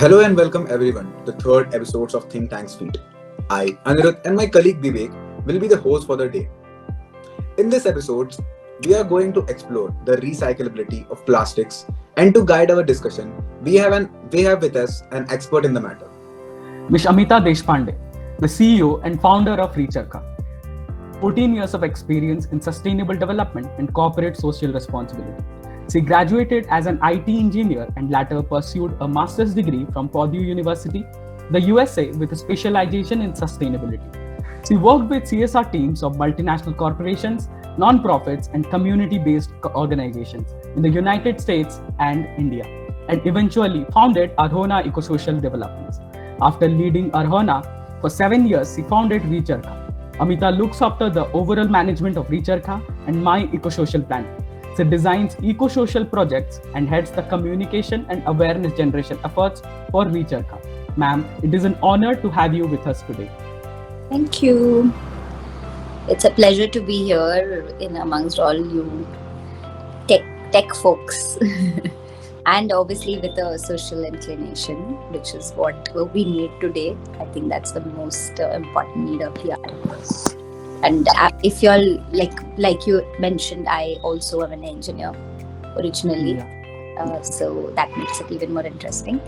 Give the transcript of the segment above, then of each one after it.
Hello and welcome everyone to the third episode of Thinktank'S feed. I, Anirudh, and my colleague Bibek will be the host for the day. In this episode, we are going to explore the recyclability of plastics, and to guide our discussion, we have with us an expert in the matter. Ms. Amita Deshpande, the CEO and founder of Recharka. 14 years of experience in sustainable development and corporate social responsibility. She graduated as an IT engineer and later pursued a master's degree from Purdue University, the USA, with a specialization in sustainability. She worked with CSR teams of multinational corporations, non-profits, and community-based organizations in the United States and India, and eventually founded Arhona Ecosocial Developments. After leading Arhona for 7 years, she founded Recharka. Amita looks after the overall management of Recharka and My Ecosocial Plan. She designs eco-social projects and heads the communication and awareness generation efforts for Recharka. Ma'am, it is an honor to have you with us today. Thank you. It's a pleasure to be here in amongst all you tech folks. And obviously with a social inclination, which is what we need today. I think that's the most important need of the hour. And if you're like you mentioned, I also am an engineer originally, so that makes it even more interesting.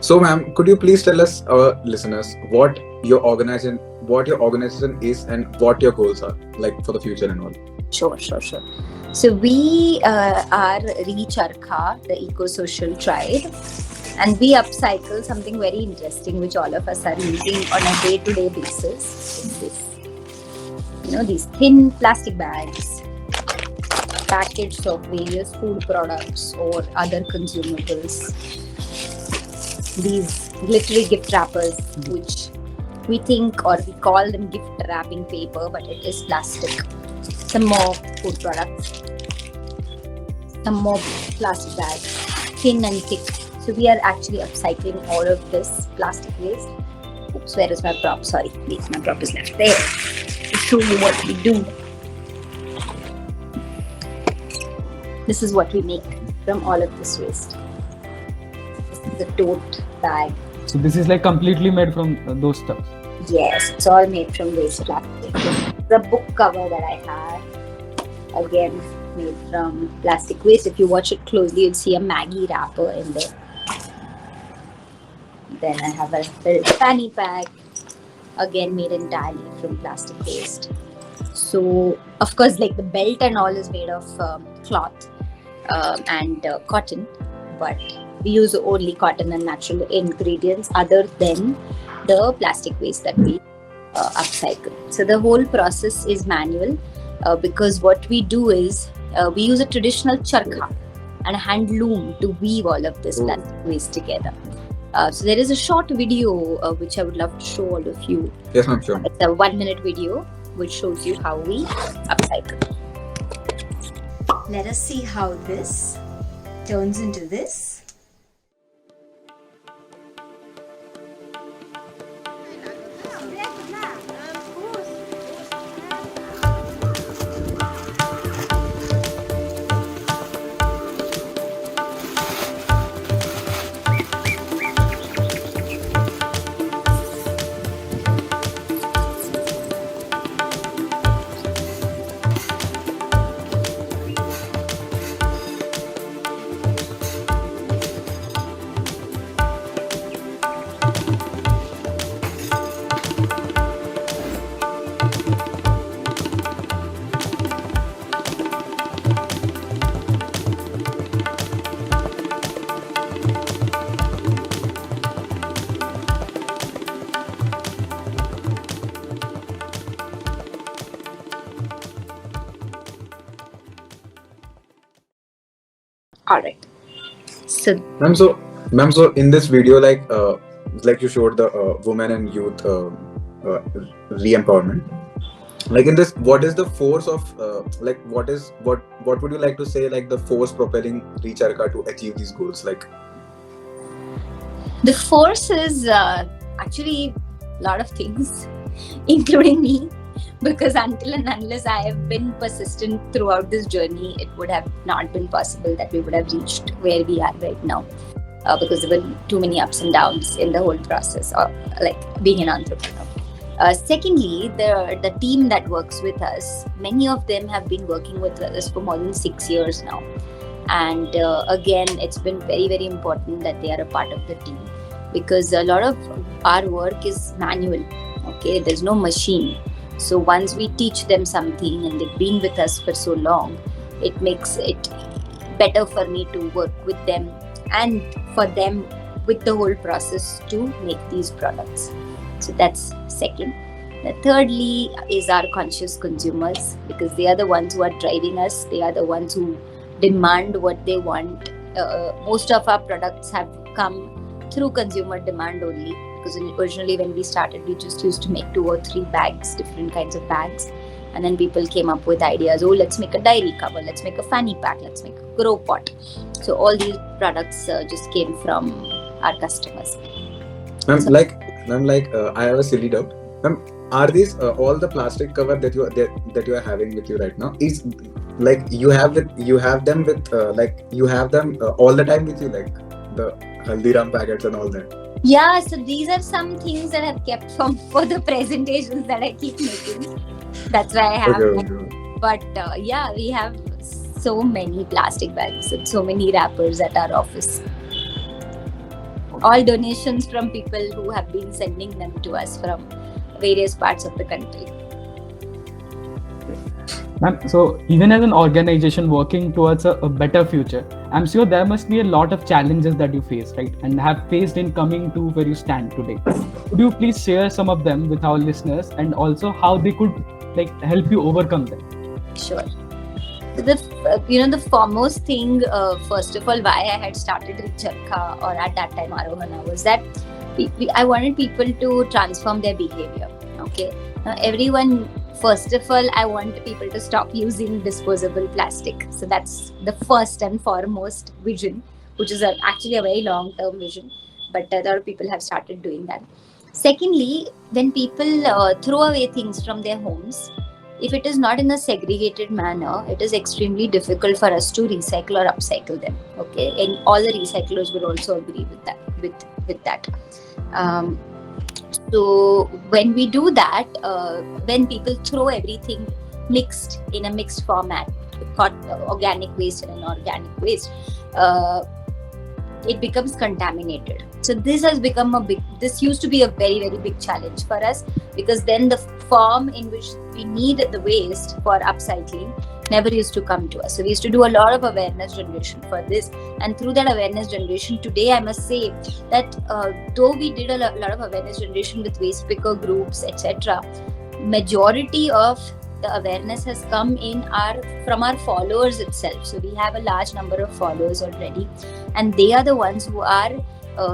So, ma'am, could you please tell us, our listeners, what your organization is and what your goals are, like for the future and all? Sure. So we are Recharka, the eco-social tribe, and we upcycle something very interesting which all of us are using on a day-to-day basis. These thin plastic bags, packaged of various food products or other consumables. These glittery gift wrappers, which we think or we call them gift wrapping paper, but it is plastic. Some more food products, some more plastic bags, thin and thick. So we are actually upcycling all of this plastic waste. Oops, where is my prop? Sorry, my prop is left there. To show you what we do. This is what we make from all of this waste. This is the tote bag. So this is like completely made from those stuff? Yes, it's all made from waste plastic. The book cover that I have, again, made from plastic waste. If you watch it closely, you'll see a Maggie wrapper in there. Then I have a little fanny pack, again made entirely from plastic waste. So, of course, like the belt and all is made of cloth and cotton, but we use only cotton and natural ingredients other than the plastic waste that we upcycle. So the whole process is manual because what we do is we use a traditional charkha and a hand loom to weave all of this plastic waste together. So there is a short video which I would love to show all of you. Yes, ma'am, sure. It's a 1-minute video which shows you how we upcycle. Let us see how this turns into this. All right. So, ma'am, so in this video, like you showed the women and youth re-empowerment. Like in this, what is the force of what would you like to say, like the force propelling Recharka to achieve these goals? Like the force is actually a lot of things, including me. because until and unless I have been persistent throughout this journey, it would have not been possible that we would have reached where we are right now, because there were too many ups and downs in the whole process of like being an entrepreneur. Secondly, the team that works with us, many of them have been working with us for more than 6 years now. And again, it's been very, very important that they are a part of the team, because a lot of our work is manual. Okay, there's no machine. So once we teach them something and they've been with us for so long, it makes it better for me to work with them and for them with the whole process to make these products. So that's second. The thirdly is our conscious consumers, because they are the ones who are driving us. They are the ones who demand what they want. Most of our products have come through consumer demand only, because originally when we started, we just used to make 2 or 3 bags, different kinds of bags. And then people came up with ideas, oh, let's make a diary cover, let's make a fanny pack, let's make a grow pot. So all these products just came from our customers. I have a silly doubt. Are these all the plastic cover that you are having with you right now? Is like you have them all the time with you, like the Haldiram packets and all that? Yeah, so these are some things that I've kept for the presentations that I keep making. That's why I have. Okay. But yeah, we have so many plastic bags and so many wrappers at our office. All donations from people who have been sending them to us from various parts of the country. Ma'am, so even as an organization working towards a better future, I'm sure there must be a lot of challenges that you face, right? And have faced in coming to where you stand today. Could you please share some of them with our listeners, and also how they could help you overcome them? Sure. The foremost thing, first of all, why I had started Recharka, or at that time Arohana, was that I wanted people to transform their behavior. Okay, now everyone, first of all, I want people to stop using disposable plastic. So that's the first and foremost vision, which is actually a very long-term vision, but a lot of people have started doing that. Secondly, when people throw away things from their homes, if it is not in a segregated manner, it is extremely difficult for us to recycle or upcycle them. Okay, and all the recyclers will also agree with that. With that. So when we do that, when people throw everything mixed in a mixed format, organic waste and inorganic waste, it becomes contaminated. So this has become this used to be a very, very big challenge for us, because then the form in which we need the waste for upcycling never used to come to us. So we used to do a lot of awareness generation for this, and through that awareness generation, today I must say that though we did a lot of awareness generation with waste picker groups, etc., majority of the awareness has come from our followers itself. So we have a large number of followers already, and they are the ones who are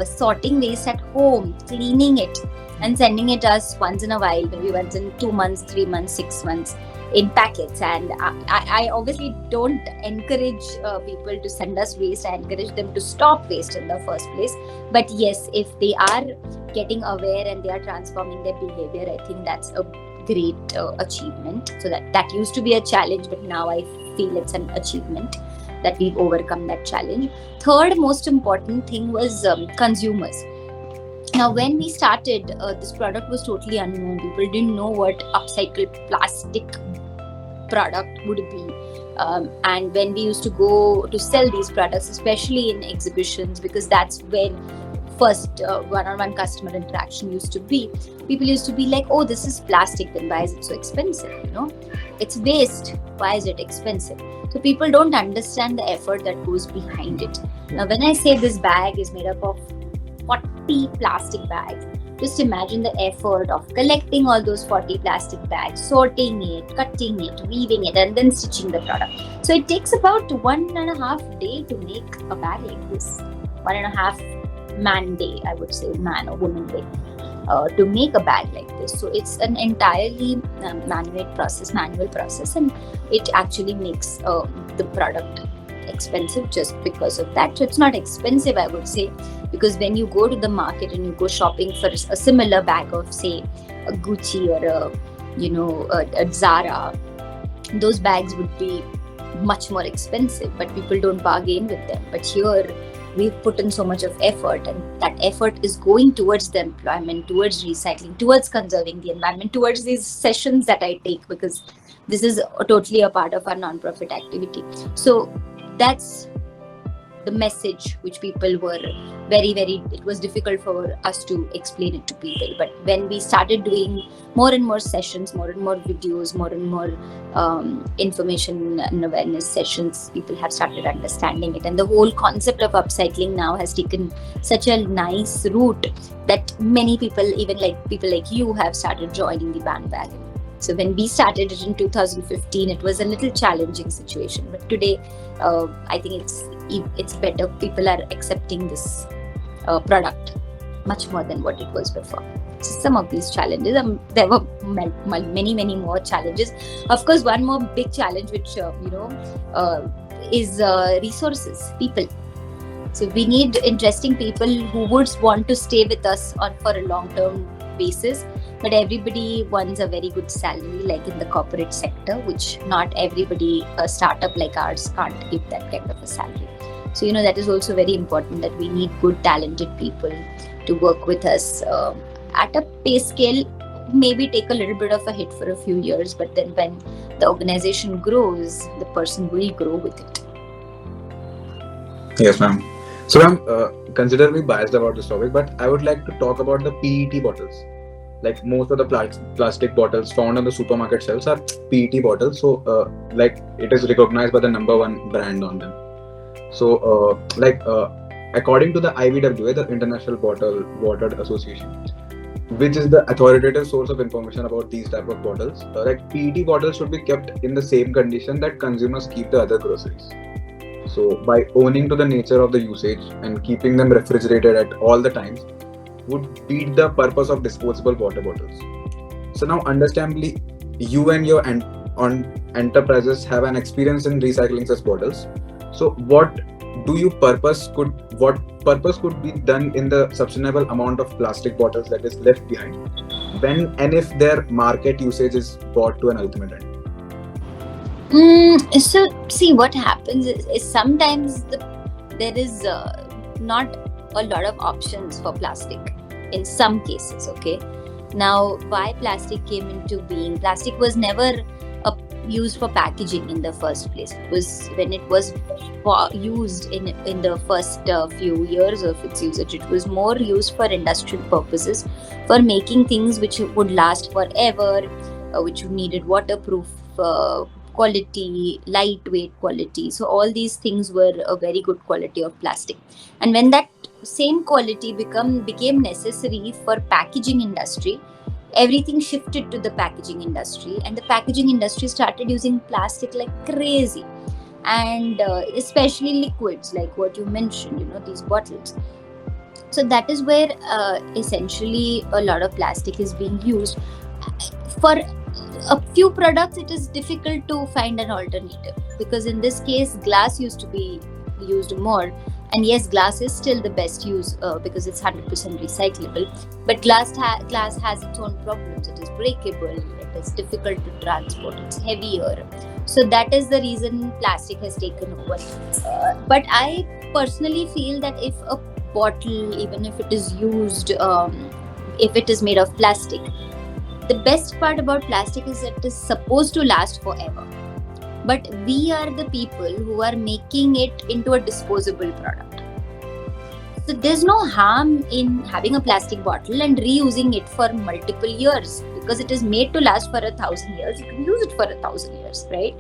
sorting waste at home, cleaning it and sending it us once in a while, maybe once in 2 months, 3 months, 6 months, in packets. And I obviously don't encourage people to send us waste. I encourage them to stop waste in the first place. But yes, if they are getting aware and they are transforming their behavior, I think that's a great achievement. So that used to be a challenge, but now I feel it's an achievement that we've overcome that challenge. Third most important thing was consumers. Now, when we started, this product was totally unknown. People didn't know what upcycled plastic product would be. And when we used to go to sell these products, especially in exhibitions, because that's where first one-on-one customer interaction used to be, people used to be like, oh, this is plastic, then why is it so expensive? It's waste, why is it expensive? So people don't understand the effort that goes behind it. Now, when I say this bag is made up of 40 plastic bags, just imagine the effort of collecting all those 40 plastic bags, sorting it, cutting it, weaving it, and then stitching the product. So it takes about 1.5 days to make a bag like this. 1.5 man day, I would say, man or woman day, to make a bag like this. So it's an entirely manual process, and it actually makes the product expensive just because of that. So it's not expensive, I would say, because when you go to the market and you go shopping for a similar bag of, say, a Gucci or a at Zara, those bags would be much more expensive, but people don't bargain with them. But here, we've put in so much of effort, and that effort is going towards the employment, towards recycling, towards conserving the environment, towards these sessions that I take, because this is totally a part of our non-profit activity. So that's the message which people were it was difficult for us to explain it to people. But when we started doing more and more sessions, more and more videos, more and more information and awareness sessions, people have started understanding it. And the whole concept of upcycling now has taken such a nice route that many people, even like people like you, have started joining the bandwagon. So when we started it in 2015, it was a little challenging situation. But today, I think it's better. People are accepting this product much more than what it was before. So some of these challenges, there were many more challenges. Of course, one more big challenge, which is resources, people. So we need interesting people who would want to stay with us for a long-term basis. But everybody wants a very good salary, like in the corporate sector, which not everybody, a startup like ours, can't give that kind of a salary. So, that is also very important, that we need good, talented people to work with us at a pay scale, maybe take a little bit of a hit for a few years, but then when the organization grows, the person will grow with it. Yes, ma'am. So, ma'am, consider me biased about this topic, but I would like to talk about the PET bottles. Like most of the plastic bottles found on the supermarket shelves are PET bottles. So, it is recognized by the number one brand on them. So, according to the IBWA, the International Bottled Water Association, which is the authoritative source of information about these type of bottles, PET bottles should be kept in the same condition that consumers keep the other groceries. So, by owning to the nature of the usage and keeping them refrigerated at all the times, would beat the purpose of disposable water bottles. So now, understandably, you and your enterprises have an experience in recycling such bottles. So what purpose could be done in the sustainable amount of plastic bottles that is left behind, when and if their market usage is brought to an ultimate end? So see, what happens is sometimes there is not a lot of options for plastic in some cases. Okay, now why plastic came into being? Plastic was never used for packaging in the first place. It was when it was used in the first few years of its usage, it was more used for industrial purposes, for making things which would last forever, which needed waterproof quality, lightweight quality. So all these things were a very good quality of plastic. And when that same quality became necessary for packaging industry, everything shifted to the packaging industry, and the packaging industry started using plastic like crazy, and especially liquids like what you mentioned, these bottles. So that is where essentially a lot of plastic is being used. For a few products, it is difficult to find an alternative, because in this case, glass used to be used more. And yes, glass is still the best use because it's 100% recyclable. But glass has its own problems. It is breakable, it is difficult to transport, it's heavier. So that is the reason plastic has taken over. But I personally feel that if a bottle, even if it is used, if it is made of plastic, the best part about plastic is that it is supposed to last forever. But we are the people who are making it into a disposable product. So there's no harm in having a plastic bottle and reusing it for multiple years, because it is made to last for 1,000 years. You can use it for 1,000 years, right?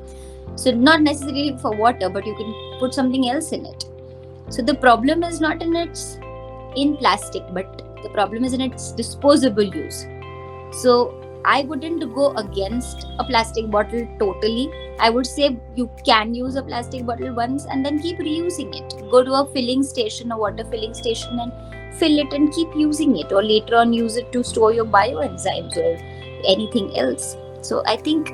So not necessarily for water, but you can put something else in it. So the problem is not in plastic, but the problem is in its disposable use. So I wouldn't go against a plastic bottle totally. I would say you can use a plastic bottle once and then keep reusing it. Go to a filling station, a water filling station, and fill it and keep using it, or later on use it to store your bioenzymes or anything else. So I think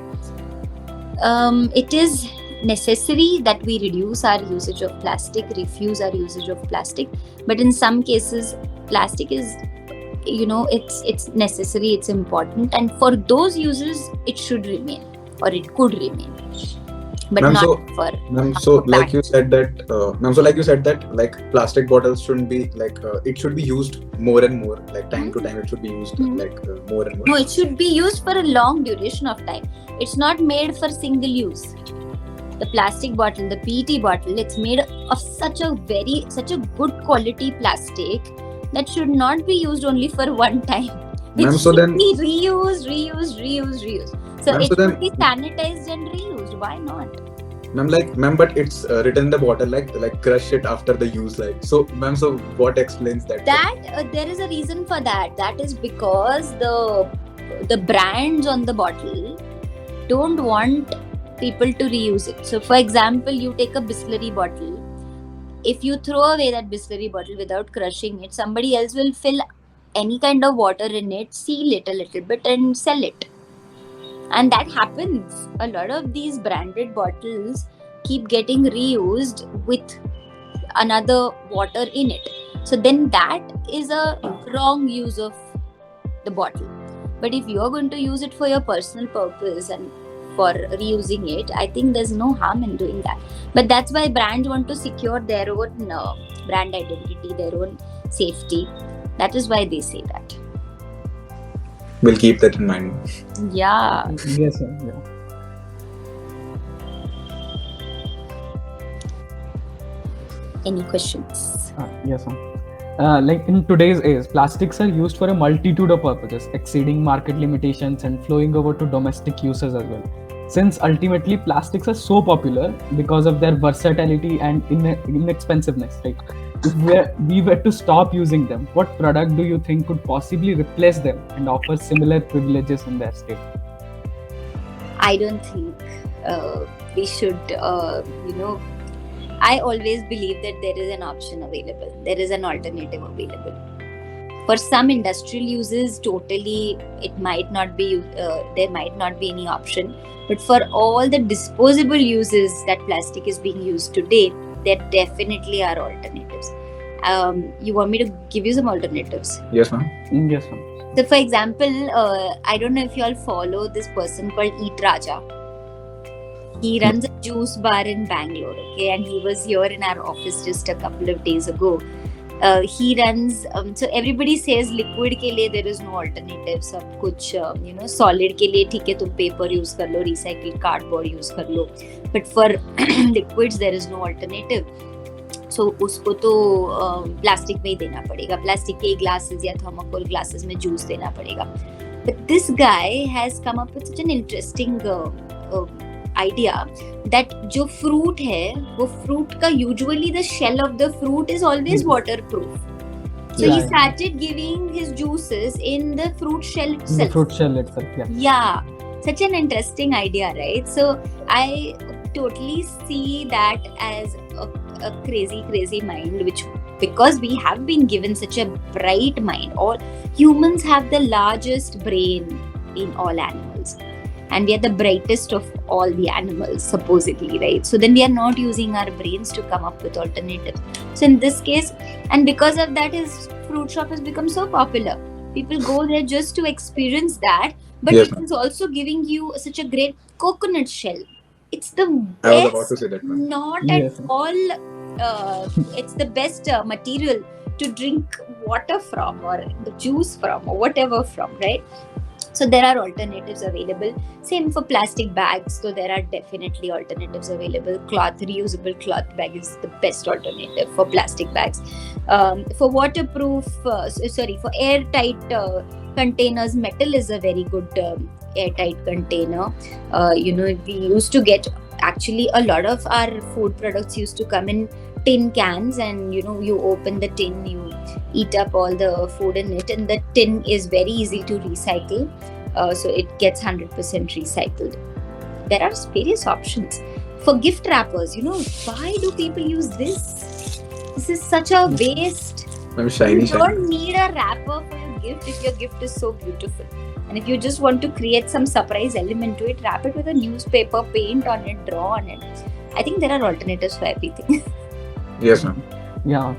it is necessary that we reduce our usage of plastic, refuse our usage of plastic. But in some cases, plastic is it's necessary, it's important, and for those uses it should remain, or it could remain, but Ma'am, not so- for Ma'am, so like you said that, like plastic bottles shouldn't be like it should be used more and more, like time to time it should be used more and more. No, it should be used for a long duration of time. It's not made for single use. The plastic bottle, the PET bottle, it's made of such a good quality plastic that should not be used only for one time. It Ma'am, so should then- be reused. So Ma'am, it so should then- be sanitized and reused. Why not? Ma'am, but it's written in the bottle like crush it after the use, like. So, ma'am, so what explains that? There is a reason for that. That is because the brands on the bottle don't want people to reuse it. So for example, you take a Bisleri bottle. If you throw away that Bisleri bottle without crushing it, somebody else will fill any kind of water in it, seal it a little bit and sell it. And that happens. A lot of these branded bottles keep getting reused with another water in it. So then that is a wrong use of the bottle. But if you're going to use it for your personal purpose and for reusing it, I think there's no harm in doing that. But that's why brands want to secure their own brand identity, their own safety. That is why they say that. We'll keep that in mind. Yeah. Yes, sir. Yeah. Any questions? Yes, sir. Like in today's age, plastics are used for a multitude of purposes, exceeding market limitations and flowing over to domestic uses as well. Since ultimately plastics are so popular because of their versatility and inexpensiveness, right? If we were to stop using them, what product do you think could possibly replace them and offer similar privileges in their state? I don't think we should, I always believe that there is an option available. There is an alternative available. For some industrial uses, totally, it might not be, there might not be any option. But for all the disposable uses that plastic is being used today, there definitely are alternatives. You want me to give you some alternatives? Yes, ma'am. Yes, ma'am. So, for example, I don't know if you all follow this person called Eat Raja. He runs a juice bar in Bangalore, okay, and he was here in our office just a couple of days ago. He runs, so everybody says liquid के लिए there is no alternative. सब कुछ, solid के लिए ठीक है, तुम paper use कर लो, recycled cardboard use कर लो. But for liquids there is no alternative. So उसको तो plastic में ही देना पड़ेगा. Plastic के glasses या thermocol glasses में juice देना पड़ेगा. But this guy has come up with such an interesting idea that जो fruit है, वो fruit का usually the shell of the fruit is always waterproof. So he started giving his juices in the fruit shell itself. The fruit shell itself, yeah. Yeah, such an interesting idea, right? So I totally see that as a crazy mind, which because we have been given such a bright mind. All humans have the largest brain in all animals. And we are the brightest of all the animals, supposedly, right? So then we are not using our brains to come up with alternatives. So in this case, and because of that, his fruit shop has become so popular. People go there just to experience that. But Yes, it is also giving you such a great coconut shell. It's the I was about best, to say that, ma'am. not Yes. at all. It's the best material to drink water from, or the juice from, or whatever from, right? So there are alternatives available. Same for plastic bags. So there are definitely alternatives available. Reusable cloth bag is the best alternative for plastic bags. For waterproof, for airtight containers, metal is a very good airtight container. We used to get, actually a lot of our food products used to come in tin cans, and you open the tin, you eat up all the food in it, and the tin is very easy to recycle, so it gets 100% recycled. There are various options. For gift wrappers, why do people use this? This is such a waste. I'm shiny. You don't need a wrapper for your gift if your gift is so beautiful. And if you just want to create some surprise element to it, wrap it with a newspaper, paint on it, draw on it. I think there are alternatives for everything. Yes, ma'am. Yeah.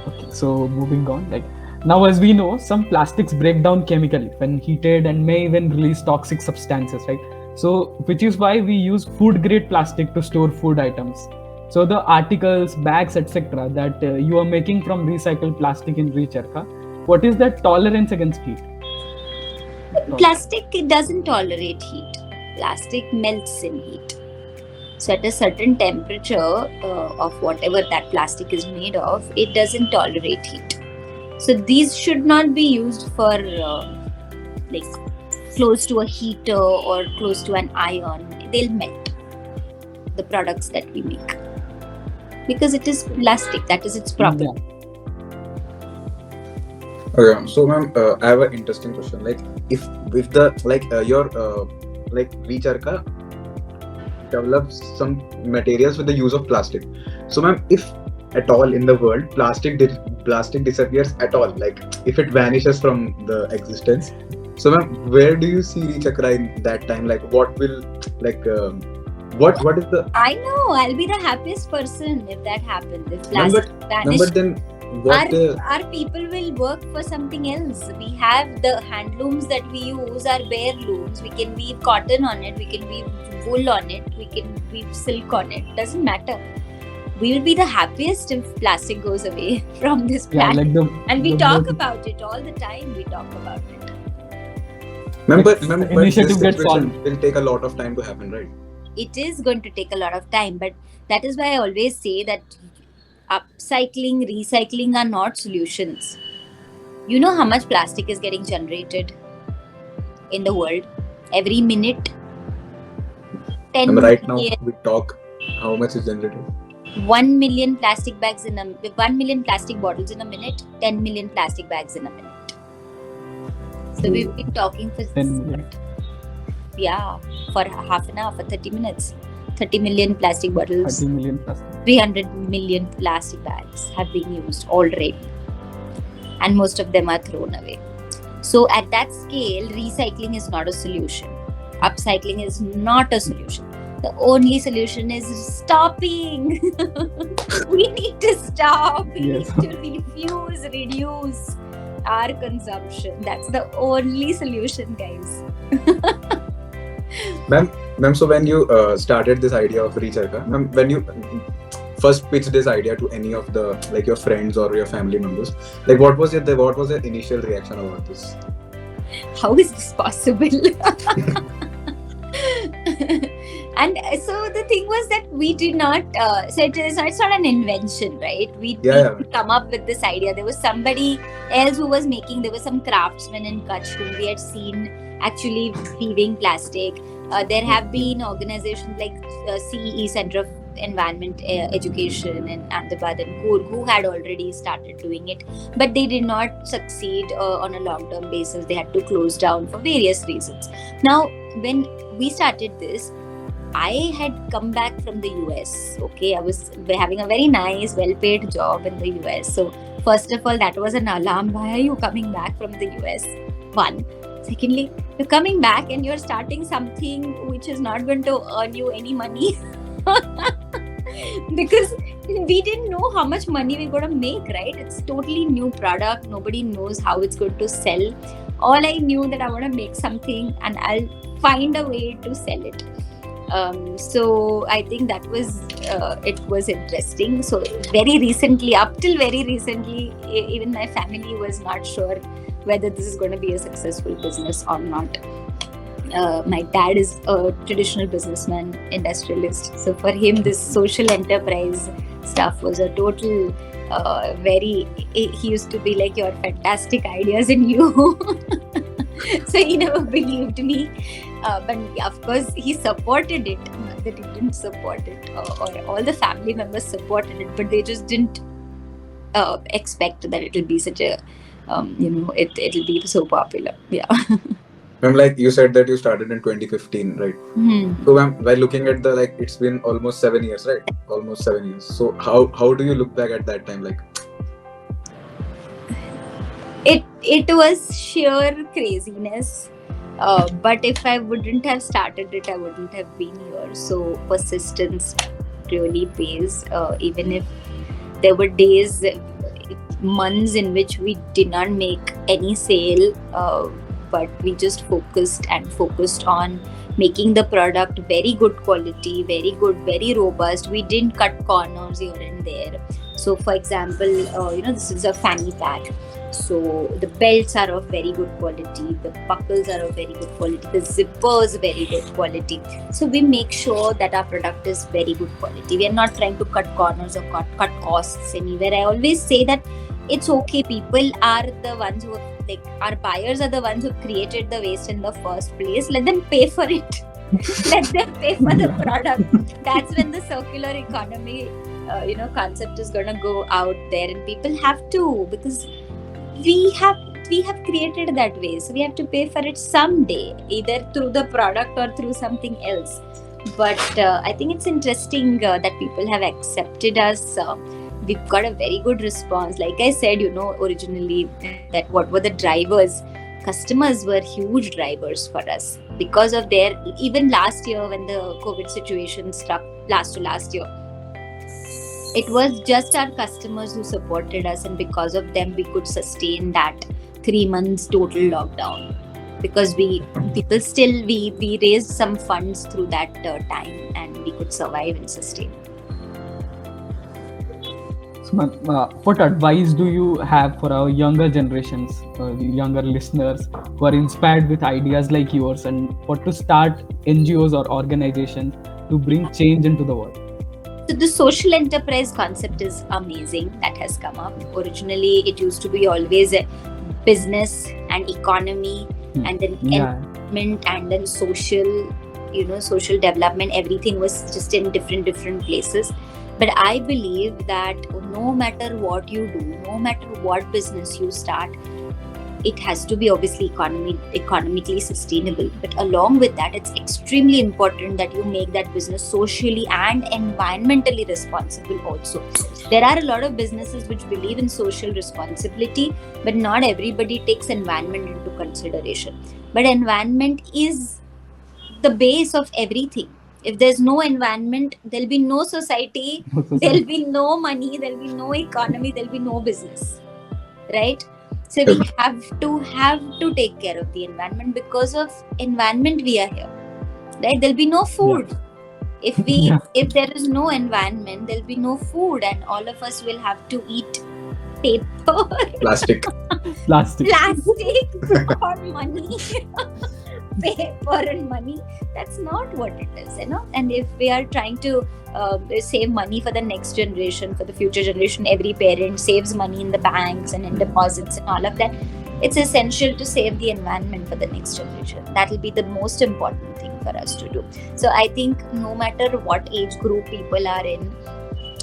Okay, so moving on, like Now, as we know, some plastics break down chemically when heated and may even release toxic substances, right? So, which is why we use food grade plastic to store food items. So, the articles, bags, etc., that you are making from recycled plastic in recharka, what is that tolerance against heat? Plastic, it doesn't tolerate heat. Plastic melts in heat. So at a certain temperature of whatever that plastic is made of, it doesn't tolerate heat. So these should not be used for like close to a heater or close to an iron. They'll melt, the products that we make, because it is plastic. That is its property. Yeah. Okay, so ma'am, I have an interesting question. Like, if the your recharka develops some materials with the use of plastic. So ma'am, if at all in the world plastic disappears at all, like if it vanishes from the existence, so ma'am, where do you see recharka in that time? Like, what will what is the? I know, I'll be the happiest person if that happens. If Ma'am, plastic vanishes. but then what? Our people will work for something else. We have the handlooms that we use are bare looms. We can weave cotton on it, we can weave wool on it, we can weave silk on it. Doesn't matter. We will be the happiest if plastic goes away from this planet. And we talk about it all the time. We talk about it. Ma'am, but initiative this gets situation solved. will take a lot of time to happen, right? It is going to take a lot of time, but that is why I always say that upcycling, recycling are not solutions. You know how much plastic is getting generated in the world every minute? 10 And right now million, we talk how much is generated. 1 million plastic bags 1 million plastic bottles in a minute, 10 million plastic bags in a minute. So we've been talking for 10 million. For half an hour, for 30 minutes. 30 million plastic bottles, 30 million plastic. 300 million plastic bags have been used already, and most of them are thrown away. So at that scale, recycling is not a solution. Upcycling is not a solution. The only solution is stopping. We need to stop. We Yes. need to reduce our consumption. That's the only solution, guys. Ma'am, so when you started this idea of recharka, ma'am, when you first pitched this idea to any of the your friends or your family members, like what was the initial reaction about this? How is this possible? And so the thing was that we did not it's not an invention, right? We didn't come up with this idea. There was somebody else who was making, there was some craftsman in Kutch whom we had seen actually weaving plastic. There have been organizations like CEE, Center of Environment Education in Ahmedabad and Coorg, who had already started doing it, but they did not succeed on a long-term basis. They had to close down for various reasons. Now, when we started this, I had come back from the US. Okay, I was having a very nice, well-paid job in the US. So, first of all, that was an alarm. Why are you coming back from the US? One. Secondly, you're coming back and you're starting something which is not going to earn you any money. Because we didn't know how much money we're going to make, right? It's totally new product. Nobody knows how it's going to sell. All I knew that I want to make something and I'll find a way to sell it. So I think that was it was interesting. So very recently, up till very recently, even my family was not sure whether this is going to be a successful business or not. My dad is a traditional businessman, industrialist. So for him, this social enterprise stuff was a total he used to be like, your fantastic ideas in you. So he never believed me. But of course, he supported it. Not that he didn't support it, or all the family members supported it, but they just didn't expect that it will be such a, it'll be so popular. Yeah. Ma'am, like you said that you started in 2015, right? Mm-hmm. So ma'am, while looking at it's been almost 7 years, right? Almost 7 years. So how do you look back at that time? Like, it was sheer craziness. But if I wouldn't have started it, I wouldn't have been here. So persistence really pays. Even if there were days, months in which we did not make any sale, but we just focused on making the product very good quality, very good, very robust. We didn't cut corners here and there. So for example, this is a fanny pack. So the belts are of very good quality, the buckles are of very good quality, the zippers very good quality. So we make sure that our product is very good quality. We are not trying to cut corners or cut costs anywhere. I always say that it's okay. People are the ones who our buyers are the ones who created the waste in the first place. Let them pay for it. Let them pay for the product. That's when the circular economy concept is gonna go out there, and people have to, because we have created that way, so we have to pay for it someday, either through the product or through something else. But I think it's interesting that people have accepted us. We've got a very good response. Like I said, originally, that what were the drivers? Customers were huge drivers for us because of their, even last year when the COVID situation struck last year, it was just our customers who supported us, and because of them we could sustain that 3 months total lockdown, because we raised some funds through that time, and we could survive and sustain. What advice do you have for our younger generations, younger listeners who are inspired with ideas like yours, and what to start NGOs or organizations to bring change into the world? So the social enterprise concept is amazing that has come up. Originally, it used to be always a business and economy, and then environment, and then social development. Everything was just in different places. But I believe that no matter what you do, no matter what business you start, it has to be obviously economically sustainable. But along with that, it's extremely important that you make that business socially and environmentally responsible also. There are a lot of businesses which believe in social responsibility, but not everybody takes environment into consideration. But environment is the base of everything. If there's no environment, there'll be no society, there'll be no money, there'll be no economy, there'll be no business, right? So we have to take care of the environment. Because of environment we are here, right? There'll be no food. If there is no environment, there'll be no food, and all of us will have to eat paper, Plastic. or money. Paper and money, that's not what it is, and if we are trying to save money for the next generation, for the future generation, every parent saves money in the banks and in deposits and all of that. It's essential to save the environment for the next generation. That will be the most important thing for us to do. So I think no matter what age group people are in,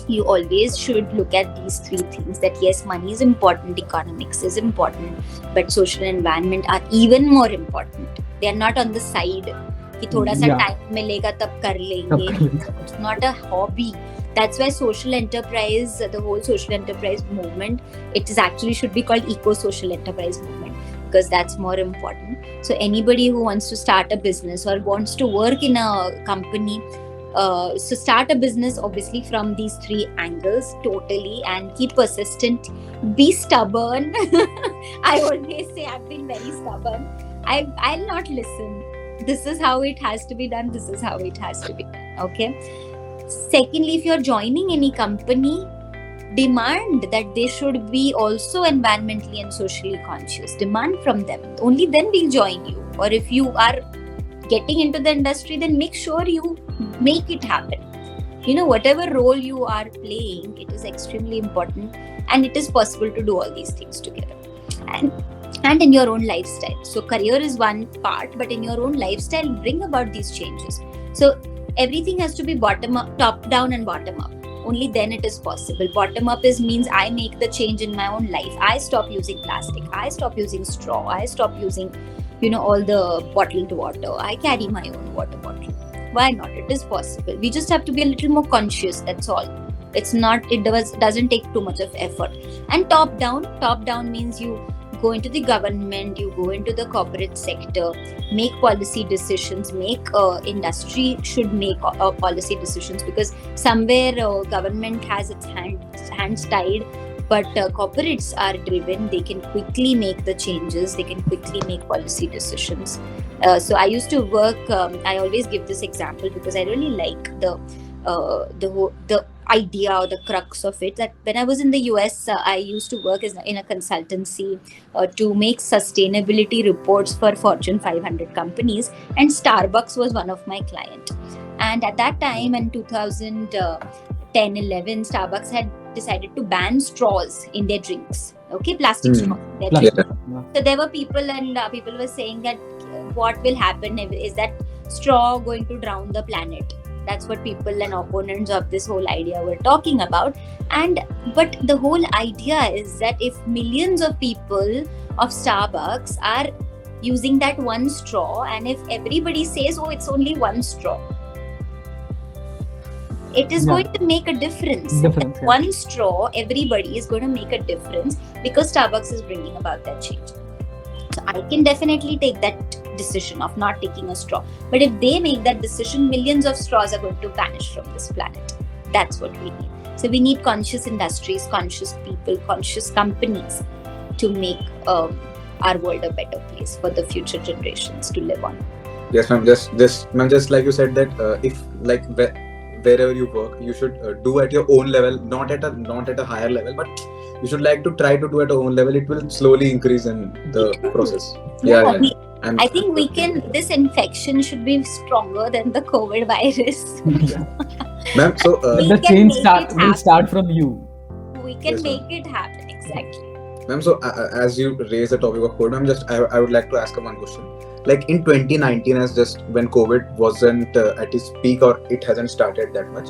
you always should look at these 3 things, that yes, money is important, economics is important, but social and environment are even more important. They are not on the side कि थोड़ा सा time मिलेगा तब कर लेंगे. It's not a hobby. That's why social enterprise, the whole social enterprise movement, it is actually should be called eco-social enterprise movement, because that's more important. So anybody who wants to start a business or wants to work in a company, so start a business obviously from these 3 angles totally, and keep persistent, be stubborn. I always say I've been very stubborn. I'll not listen. This is how it has to be done. This is how it has to be done. Okay. Secondly, if you're joining any company, demand that they should be also environmentally and socially conscious. Demand from them. Only then we'll join you. Or if you are getting into the industry, then make sure you make it happen. Whatever role you are playing, it is extremely important, and it is possible to do all these things together. And in your own lifestyle. So career is one part, but in your own lifestyle, bring about these changes. So everything has to be bottom up, top down and bottom up. Only then it is possible. Bottom up means I make the change in my own life. I stop using plastic. I stop using straw. I stop using, all the bottled water. I carry my own water bottle. Why not? It is possible. We just have to be a little more conscious. That's all. It doesn't take too much of effort. And top down means you go into the government, you go into the corporate sector, make policy decisions, industry should make policy decisions, because somewhere government has its hands tied but corporates are driven. They can quickly make the changes. They can quickly make policy decisions. So I used to work. I always give this example because I really like the idea or the crux of it. That when I was in the US, I used to work in a consultancy to make sustainability reports for Fortune 500 companies, and Starbucks was one of my client. And at that time, in 2010-11, Starbucks had decided to ban straws in their drinks. Okay, plastic straws. in their drinks. So there were people, and people were saying that what will happen is that straw going to drown the planet. That's what people and opponents of this whole idea were talking about. But the whole idea is that if millions of people of Starbucks are using that one straw, and if everybody says, oh, it's only one straw, it is going to make a difference. One straw, everybody is going to make a difference because Starbucks is bringing about that change. So I can definitely take that decision of not taking a straw. But if they make that decision, millions of straws are going to vanish from this planet. That's what we need. So we need conscious industries, conscious people, conscious companies to make our world a better place for the future generations to live on. Yes, ma'am. Just like you said that if like wherever you work, you should do at your own level, not at a higher level, but you should like to try to do at your own level. It will slowly increase in the process. I think we can. This infection should be stronger than the COVID virus. Ma'am, so the change will start from you. We can make it happen. Exactly. Ma'am, so as you raise the topic of COVID, ma'am, I would like to ask one question. Like in 2019, as just when COVID wasn't at its peak, or it hasn't started that much,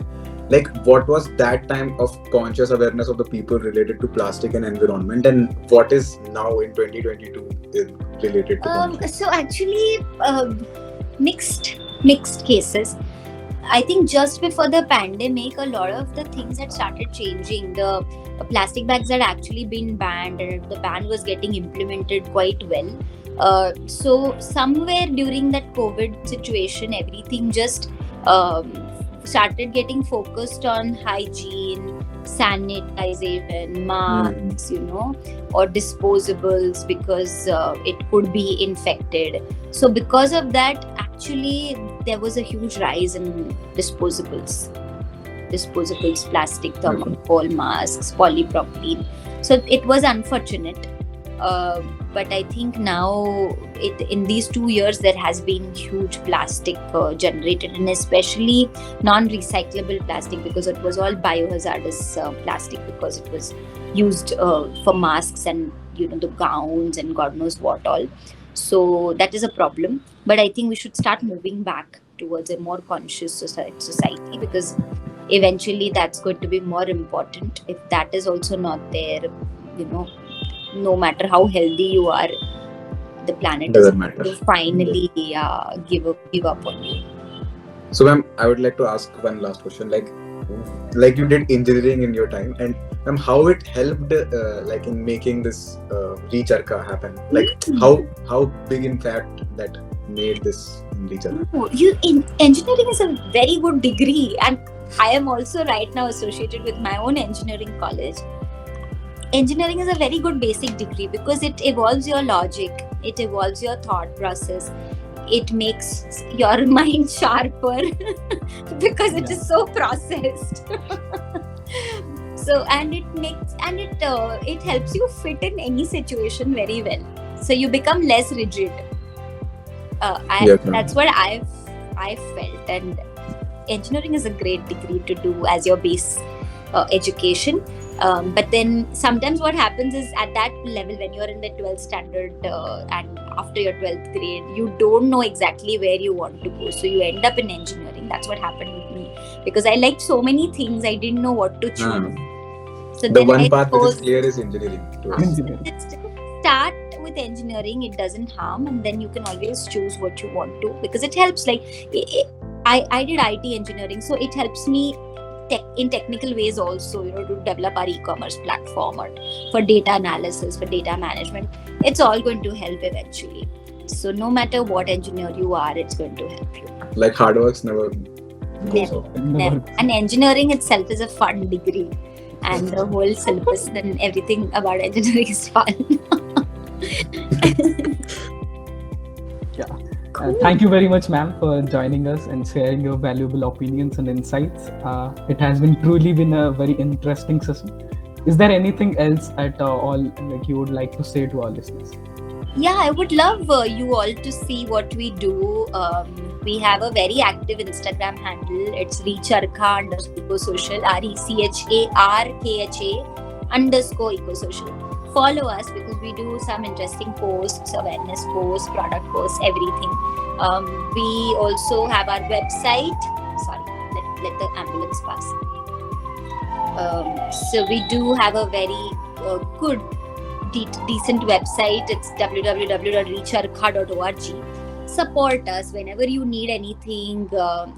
like what was that time of conscious awareness of the people related to plastic and environment, and what is now in 2022 related to so actually mixed cases. I think just before the pandemic, a lot of the things had started changing. The plastic bags had actually been banned, and the ban was getting implemented quite well. So somewhere during that COVID situation, everything just started getting focused on hygiene, sanitization, masks, or disposables, because it could be infected. So because of that, actually there was a huge rise in disposables, plastic, thermocol masks, polypropylene. So it was unfortunate. But I think now in these 2 years there has been huge plastic generated, and especially non-recyclable plastic, because it was all biohazardous plastic, because it was used for masks and the gowns and God knows what all. So that is a problem. But I think we should start moving back towards a more conscious society, because eventually that's going to be more important. If that is also not there, no matter how healthy you are, the planet doesn't finally give up on you. So ma'am, I would like to ask one last question. Like you did engineering in your time, and ma'am, how it helped like in making this recharka happen? Like how big in fact that made this recharka? Engineering is a very good degree, and I am also right now associated with my own engineering college. Engineering is a very good basic degree because it evolves your logic, it evolves your thought process, it makes your mind sharper because it is so processed. So it helps you fit in any situation very well. So you become less rigid. That's what I've felt, and engineering is a great degree to do as your base education. But then sometimes what happens is, at that level, when you're in the 12th standard and after your 12th grade, you don't know exactly where you want to go. So you end up in engineering. That's what happened with me, because I liked so many things, I didn't know what to choose. So the one path which is clear is engineering. Start with engineering, it doesn't harm, and then you can always choose what you want to, because it helps. Like I did IT engineering, so it helps me in technical ways also, to develop our e-commerce platform, or for data analysis, for data management. It's all going to help eventually. So no matter what engineer you are, it's going to help you. Like hard works never goes off. Never. And engineering itself is a fun degree. and the whole syllabus and everything about engineering is fun. Thank you very much, ma'am, for joining us and sharing your valuable opinions and insights. It has truly been a very interesting session. Is there anything else at all like you would like to say to our listeners? Yeah, I would love you all to see what we do. We have a very active Instagram handle. It's recharka_ecosocial, RECHARKHA_ecosocial. Follow us because we do some interesting posts, awareness posts, product posts, everything. We also have our website. Sorry, let the ambulance pass. So we do have a very good, decent website. It's www.recharka.org. Support us whenever you need anything.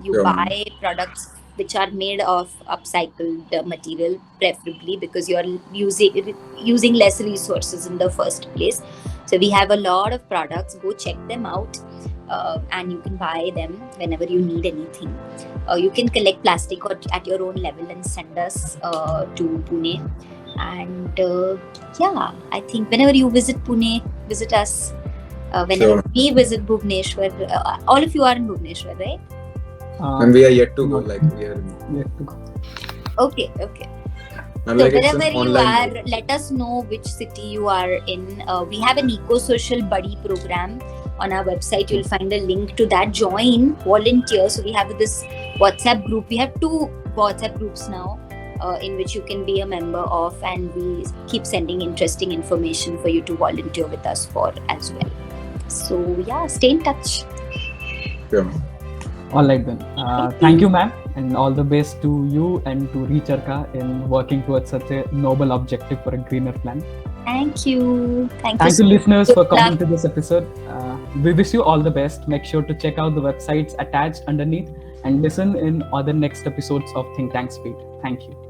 You buy products which are made of upcycled material, preferably because you are using less resources in the first place. So we have a lot of products. Go check them out, and you can buy them whenever you need anything. You can collect plastic at your own level and send us to Pune. And I think whenever you visit Pune, visit us. Whenever we visit Bhubaneswar, all of you are in Bhubaneswar, right? And we are yet to go. Like we are yet to go. Okay. So wherever you are, let us know which city you are in. We have an eco-social buddy program on our website. You'll find a link to that. Join, volunteer. So we have this WhatsApp group. We have 2 WhatsApp groups now in which you can be a member of, and we keep sending interesting information for you to volunteer with us for as well. So stay in touch. Yeah. All right then. Thank you, ma'am, and all the best to you and to Recharka in working towards such a noble objective for a greener planet. Thank you. Thank you, listeners, for coming to this episode. We wish you all the best. Make sure to check out the websites attached underneath and listen in other next episodes of Think Tank's feed. Thank you.